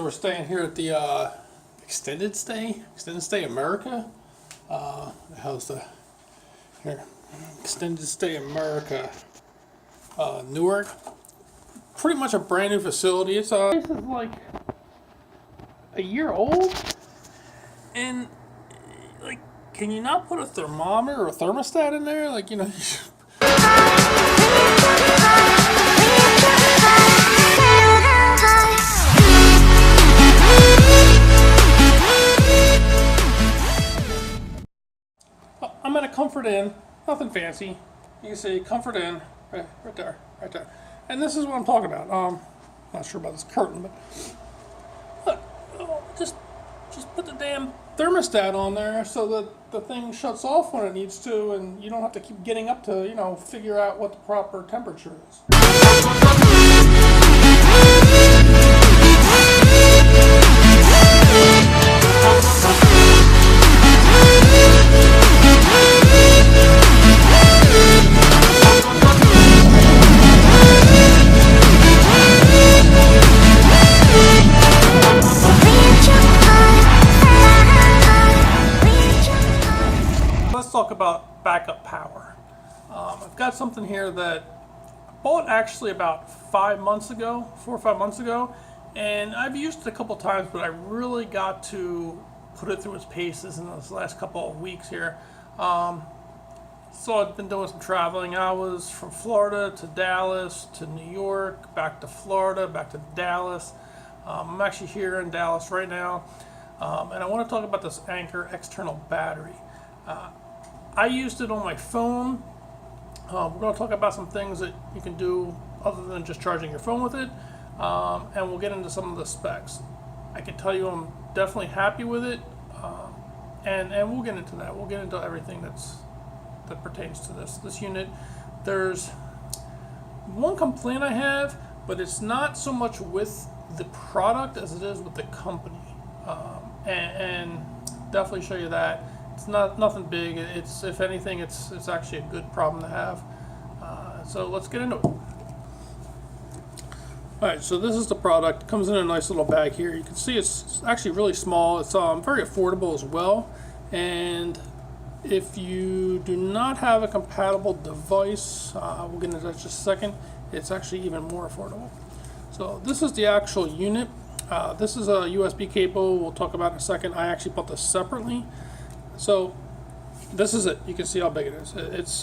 we're staying here at the Extended Stay America. How's the here? Extended Stay America, Newark. Pretty much a brand new facility. It's this is like a year old, and like, can you not put a thermometer or a thermostat in there? Like, you know. I'm at a Comfort Inn, nothing fancy. You can see Comfort Inn right there, right there. And this is what I'm talking about. Not sure about this curtain, but look, just put the damn thermostat on there so that the thing shuts off when it needs to, and you don't have to keep getting up to, you know, figure out what the proper temperature is. Let's talk about backup power. I've got something here that I bought actually about 4 or 5 months ago, and I've used it a couple times, but I really got to put it through its paces in this last couple of weeks here. So I've been doing some traveling. I was from Florida to Dallas to New York, back to Florida, back to Dallas. I'm actually here in Dallas right now, and I want to talk about this Anker external battery. I used it on my phone. We're going to talk about some things that you can do other than just charging your phone with it, and we'll get into some of the specs. I can tell you I'm definitely happy with it, and we'll get into that. We'll get into everything that pertains to this unit. There's one complaint I have, but it's not so much with the product as it is with the company, and definitely show you that. It's nothing big. It's, if anything, it's actually a good problem to have. So let's get into it. All right, so this is the product. It comes in a nice little bag here. You can see it's actually really small. It's very affordable as well. And if you do not have a compatible device, we'll get into that in just a second, it's actually even more affordable. So this is the actual unit. This is a USB cable. We'll talk about in a second. I actually bought this separately. So this is it. You can see how big it is.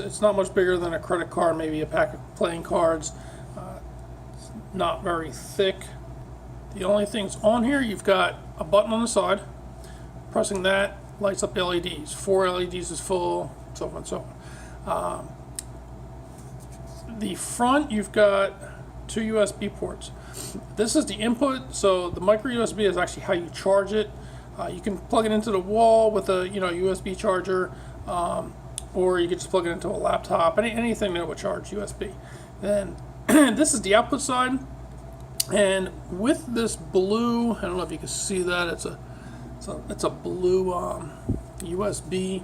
It's not much bigger than a credit card, maybe a pack of playing cards. It's not very thick. The only things on here, you've got a button on the side. Pressing that lights up LEDs. 4 LEDs is full, so on and so on. The front, you've got 2 USB ports. This is the input, so the micro USB is actually how you charge it. You can plug it into the wall with a USB charger, or you can just plug it into a laptop, anything that would charge USB. Then this is the output side, and with this blue, I don't know if you can see that, it's a blue USB,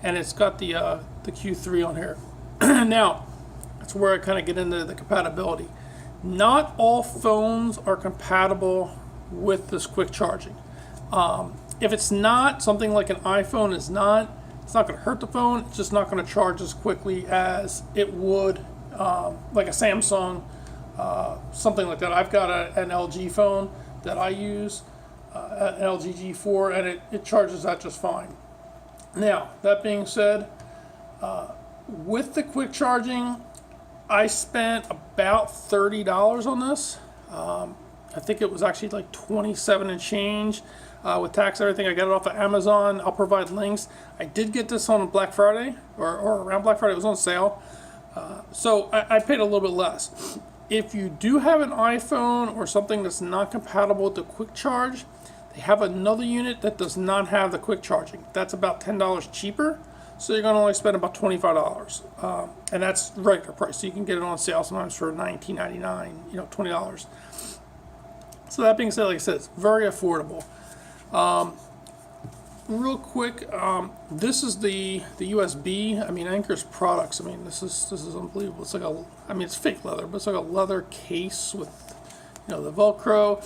and it's got the Q3 on here. Now that's where I kind of get into the compatibility. Not all phones are compatible with this quick charging. If it's not, something like an iPhone is not, it's not going to hurt the phone. It's just not going to charge as quickly as it would like a Samsung, something like that. I've got an LG phone that I use, an LG G4, and it charges that just fine. Now, that being said, with the quick charging, I spent about $30 on this. I think it was actually like 27 and change with tax and everything. I got it off of Amazon. I'll provide links. I did get this on Black Friday, or around Black Friday. It was on sale. So I paid a little bit less. If you do have an iPhone or something that's not compatible with the quick charge, they have another unit that does not have the quick charging. That's about $10 cheaper. So you're going to only spend about $25, and that's regular price. So you can get it on sale sometimes for $19.99, $20. So that being said, like I said, it's very affordable. Real quick, this is the USB. I mean, Anker's products. I mean, this is unbelievable. It's like it's fake leather, but it's like a leather case with, the Velcro.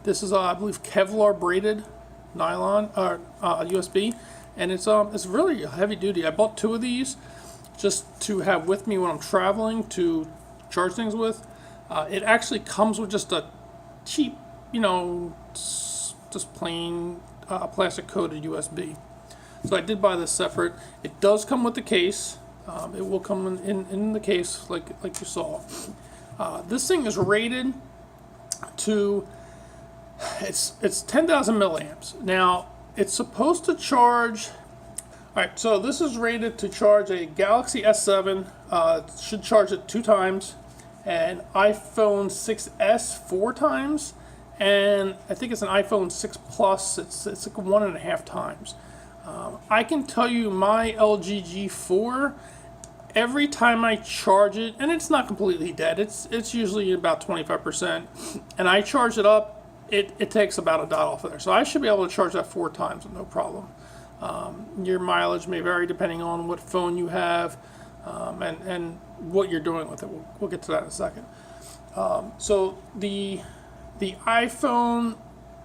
This is I believe Kevlar braided nylon or USB, and it's really heavy duty. I bought 2 of these just to have with me when I'm traveling to charge things with. It actually comes with just a cheap, just plain plastic coated USB. So I did buy this separate. It does come with the case. It will come in the case like you saw. This thing is rated to, it's 10,000 milliamps. Now, it's supposed to charge, all right, so this is rated to charge a Galaxy S7, it should charge it 2 times, an iPhone 6S 4 times, and I think it's an iPhone 6 Plus, it's like 1.5 times. I can tell you my LG G4, every time I charge it, and it's not completely dead, it's usually about 25%, and I charge it up, it takes about $1 off of there. So I should be able to charge that 4 times with no problem. Your mileage may vary depending on what phone you have and what you're doing with it. We'll get to that in a second. So the iPhone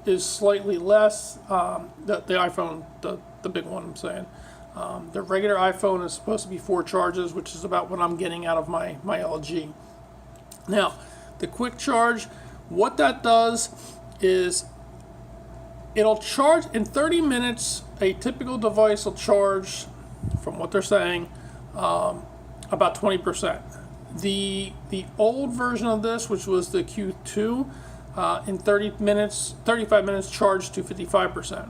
is slightly less. The iPhone, the big one I'm saying. The regular iPhone is supposed to be 4 charges, which is about what I'm getting out of my LG. Now, the quick charge, what that does is it'll charge in 30 minutes. A typical device will charge, from what they're saying, about 20%. The old version of this, which was the Q2, in 35 minutes charged to 55%.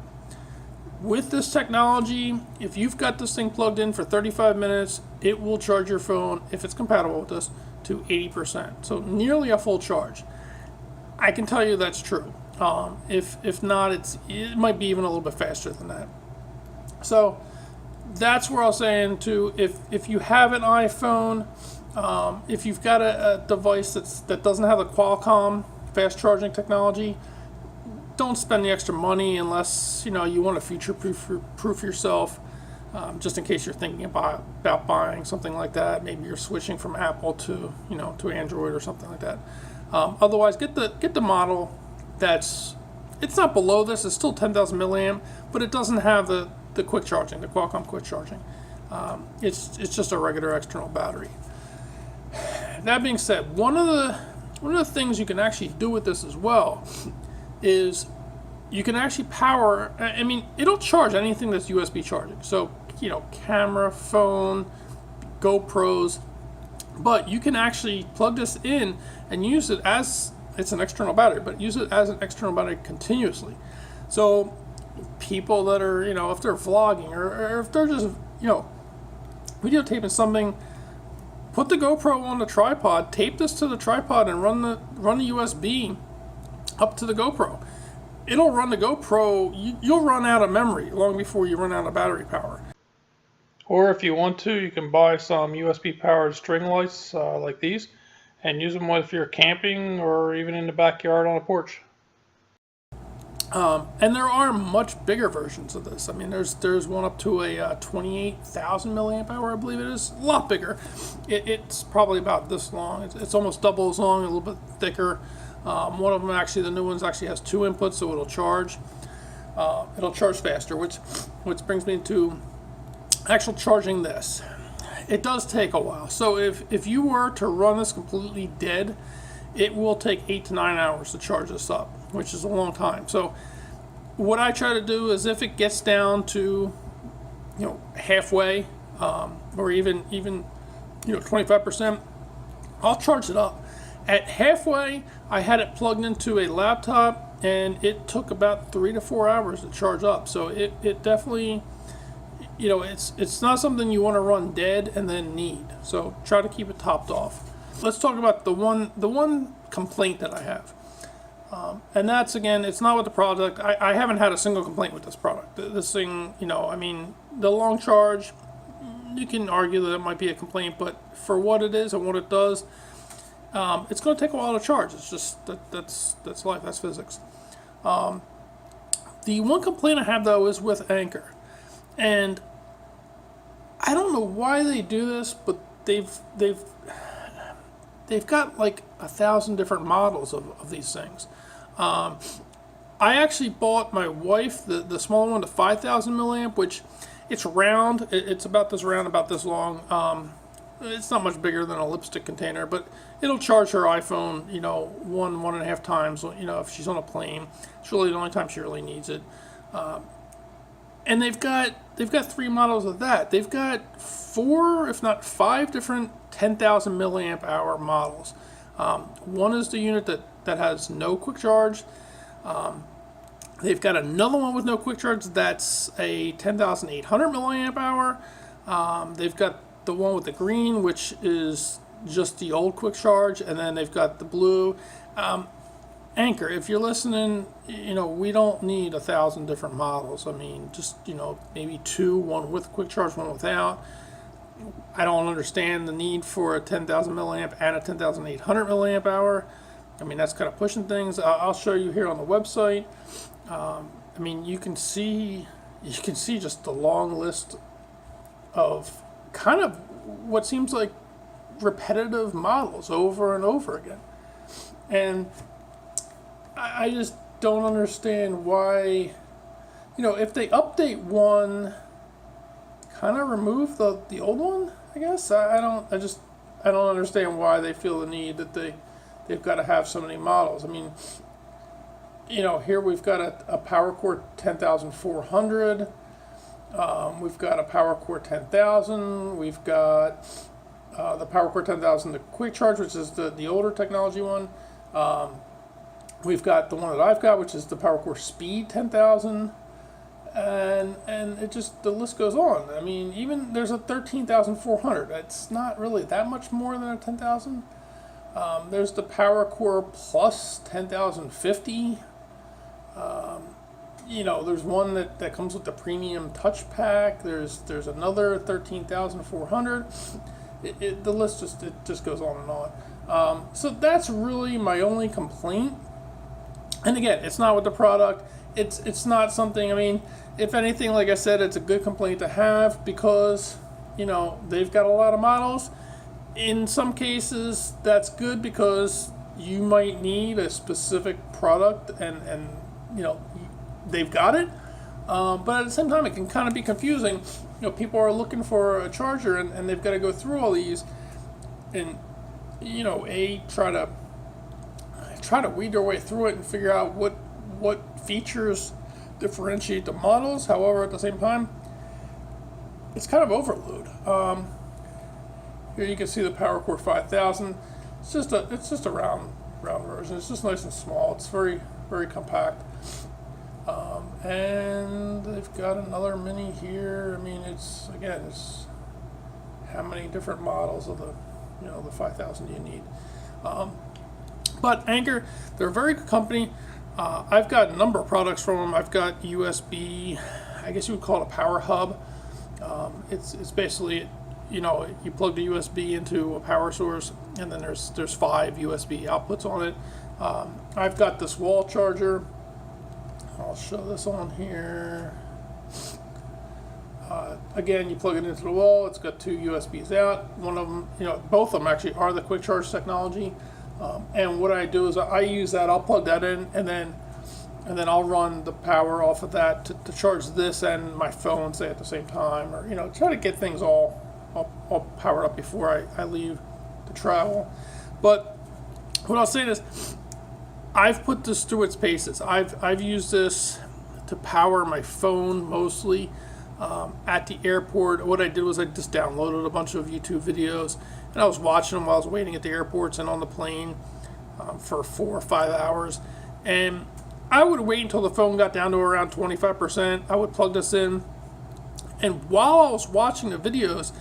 With this technology, if you've got this thing plugged in for 35 minutes, it will charge your phone, if it's compatible with this, to 80%. So nearly a full charge. I can tell you that's true. If not, it might be even a little bit faster than that. So that's where I was saying too, if you have an iPhone, if you've got a device that doesn't have the Qualcomm fast charging technology, don't spend the extra money unless you want to future-proof yourself, just in case you're thinking about buying something like that. Maybe you're switching from Apple to to Android or something like that. Otherwise, get the model it's not below this. It's still 10,000 milliamp, but it doesn't have the quick charging, the Qualcomm quick charging. It's just a regular external battery. That being said, one of the things you can actually do with this as well is you can actually power. I mean, it'll charge anything that's USB charging. So camera, phone, GoPros, but you can actually plug this in and use it as it's an external battery, but use it as an external battery continuously. So people that are, if they're vlogging or if they're just, videotaping something, put the GoPro on the tripod, tape this to the tripod, and run the USB up to the GoPro. It'll run the GoPro. You'll run out of memory long before you run out of battery power. Or if you want to, you can buy some USB powered string lights like these and use them if you're camping or even in the backyard on a porch. And there are much bigger versions of this. I mean, there's one up to a 28,000 milliamp hour, I believe it is. A lot bigger. It's probably about this long. It's almost double as long, a little bit thicker. One of them actually, the new ones actually has 2 inputs, so it'll charge. It'll charge faster, which brings me to actual charging this. It does take a while. So if you were to run this completely dead, it will take 8 to 9 hours to charge this up, which is a long time. So what I try to do is if it gets down to halfway, or even 25%, I'll charge it up. At halfway, I had it plugged into a laptop, and it took about 3 to 4 hours to charge up. So it definitely, it's not something you want to run dead and then need. So try to keep it topped off. Let's talk about the one complaint that I have. And that's, again, it's not with the product. I haven't had a single complaint with this product. This thing, I mean, the long charge, you can argue that it might be a complaint, but for what it is and what it does, it's going to take a while to charge. It's just, that's life, that's physics. The one complaint I have, though, is with Anker. And I don't know why they do this, but they've got like 1,000 different models of these things. I actually bought my wife the smaller one, the 5,000 milliamp, which it's round. It's about this round, about this long. It's not much bigger than a lipstick container, but it'll charge her iPhone, 1.5 times, if she's on a plane. It's really the only time she really needs it. And they've got 3 models of that. They've got 4, if not 5 different 10,000 milliamp hour models. One is the unit that has no quick charge. They've got another one with no quick charge that's a 10,800 milliamp hour. They've got the one with the green, which is just the old quick charge, and then they've got the blue. Anker, if you're listening, we don't need 1,000 different models. I mean, just, maybe 2, one with quick charge, one without. I don't understand the need for a 10,000 milliamp and a 10,800 milliamp hour. I mean, that's kind of pushing things. I'll show you here on the website. I mean, you can see just the long list of kind of what seems like repetitive models over and over again. And I just don't understand why, if they update one, kind of remove the old one, I guess. I don't understand why they feel the need that they've got to have so many models. I mean, here we've got a PowerCore 10,400. We've got a PowerCore 10,000. We've got the PowerCore 10,000, the quick charge, which is the older technology one. We've got the one that I've got, which is the PowerCore Speed 10,000. And it just, the list goes on. I mean, even there's a 13,400. It's not really that much more than a 10,000. There's the PowerCore Plus 10,050. There's one that comes with the premium touch pack. There's another 13,400. The list just goes on and on. So that's really my only complaint. And again, it's not with the product. It's not something. I mean, if anything, like I said, it's a good complaint to have because they've got a lot of models. In some cases, that's good because you might need a specific product and they've got it. But at the same time, it can kind of be confusing. People are looking for a charger and they've got to go through all these and try to weed their way through it and figure out what features differentiate the models. However, at the same time, it's kind of overload. Here you can see the PowerCore 5000. It's just a round version. It's just nice and small. It's very, very compact. And they've got another mini here. I mean, it's how many different models of the 5000 you need. But Anker, they're a very good company. I've got a number of products from them. I've got USB, I guess you would call it a power hub. It's basically, you plug the USB into a power source, and then there's 5 USB outputs on it. I've got this wall charger. I'll show this on here. Again, you plug it into the wall. It's got 2 USBs out. One of them, both of them actually are the quick charge technology. And what I do is I use that. I'll plug that in, and then I'll run the power off of that to charge this and my phone, say, at the same time, or try to get things all powered up before I leave to travel. But what I'll say is, I've put this through its paces. I've used this to power my phone mostly at the airport. What I did was I just downloaded a bunch of YouTube videos, and I was watching them while I was waiting at the airports and on the plane for 4 or 5 hours. And I would wait until the phone got down to around 25%. I would plug this in, and while I was watching the videos,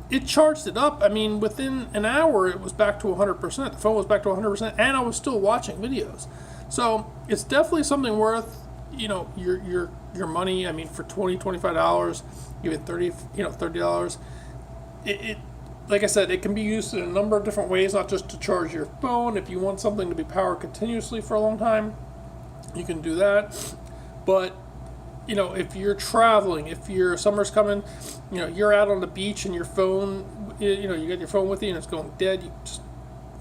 it charged it up. I mean, within an hour, it was back to 100%. The phone was back to 100%, and I was still watching videos. So it's definitely something worth, your money. I mean, for $20, $25, even $30, it like I said, it can be used in a number of different ways, not just to charge your phone. If you want something to be powered continuously for a long time, you can do that. But if you're traveling, if summer's coming, you're out on the beach and your phone, you got your phone with you and it's going dead,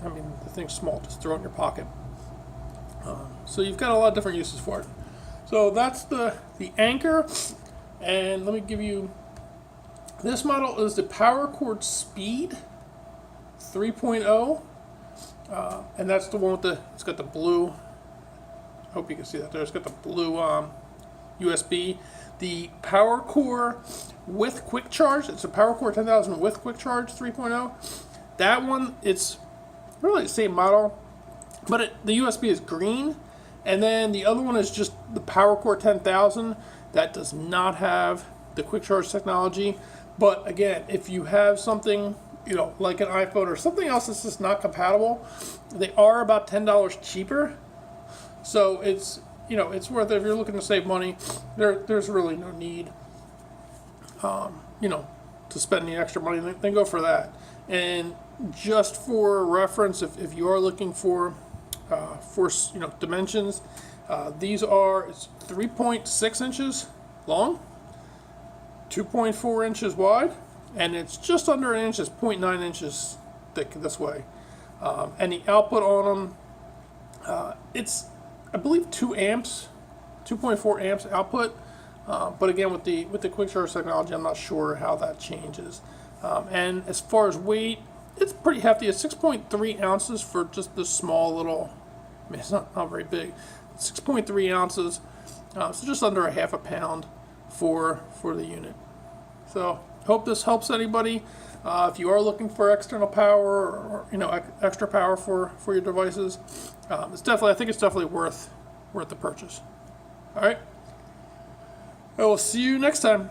the thing's small, just throw it in your pocket. So you've got a lot of different uses for it. So that's the Anker, and let me give you, this model is the PowerCore Speed 3.0, and that's the one with the, it's got the blue, I hope you can see that there, it's got the blue USB. The PowerCore with quick charge, it's a PowerCore 10,000 with quick charge 3.0. That one, it's really the same model, but the USB is green, and then the other one is just the PowerCore 10,000 that does not have the quick charge technology. But again, if you have something, you know, like an iPhone or something else that's just not compatible, they are about $10 cheaper. So it's, you know, it's worth it if you're looking to save money. There's really no need, you know, to spend any extra money. Then go for that. And just for reference, if you are looking for you know, dimensions, these are, it's 3.6 inches long, 2.4 inches wide, and it's just under an inch. It's 0.9 inches thick this way. And the output on them, it's, I believe, 2 amps, 2.4 amps output. But again, with the quick charge technology, I'm not sure how that changes. And as far as weight, it's pretty hefty. It's 6.3 ounces for just this small little, I mean, it's not very big. 6.3 ounces, so just under a half a pound for the unit. So hope this helps anybody. If you are looking for external power or you know, extra power for your devices, it's definitely, I think it's definitely worth the purchase. All right. I will see you next time.